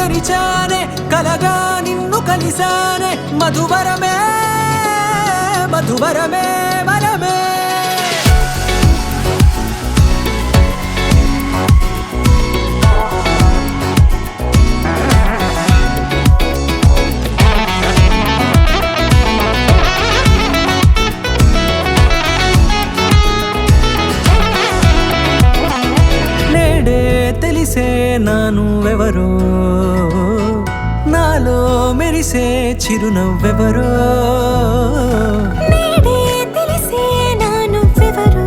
తెరిచానే కలగా నిన్ను కలిసానే మధువరమే మధువరమే వరమే తెలిసే నానువెవరో నాలో మెరిసే చిరునవ్వెవరో నేడే తెలిసే నానువెవరో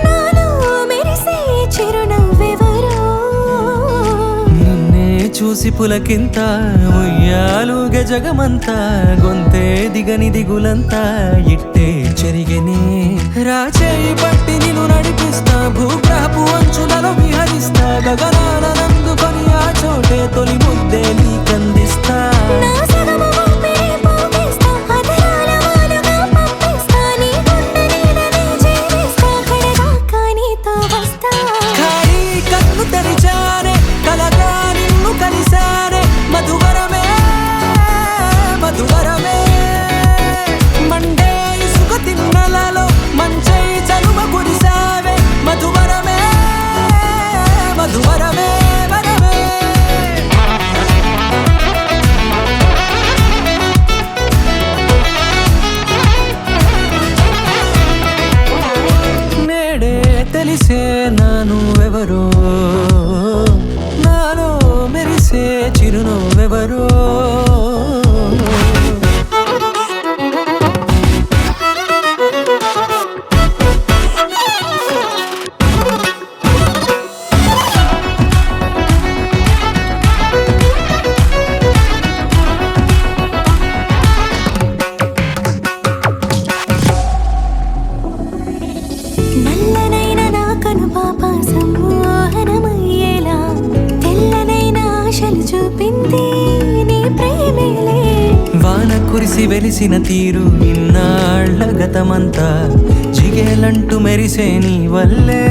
నాలో మెరిసే చిరునవ్వెవరో నిన్నే చూసి పులకింత ఉయ్యాలుగే జగమంతా గొంతే దిగని దిగులంతా ఇట్టే చెరిగెనే రాచేయి పట్టి నిన్ను నడిపిస్తా భూగ్రహపు అంచులలో విహరిస్తా గగనాల నందుకొని ఆ చోటే తొలి ముద్దే నీకందిస్తా నా సగము ఊపిరి పోగేస్తా అధరాల వాలుగా పంపిస్తా నీ గుండె నీడనే జీవిస్తా కడదాకా నీతో వస్తా ఖాళీ కన్ను తెరిచానే కలగా నిన్ను కలిసానే మధువరమే మధువరమే మండే ఇసుక తిన్నలలో మంచై చలువ కురిసావే మధువరమే మధువరమే వరమే నేడే తెలిసే నానువెవరో నాలో మెరిసే చిరునవ్వెవరో నల్లనైన నా కనుపాప సమ్మోహనమయ్యేలా తెల్లనైన ఆశలు చూపింది నీ ప్రేమేలే వాన కురిసి వెలిసిన తీరు ఇన్నాళ్ల గతమంతా జిగేలంటూ మెరిసే నీ వల్లే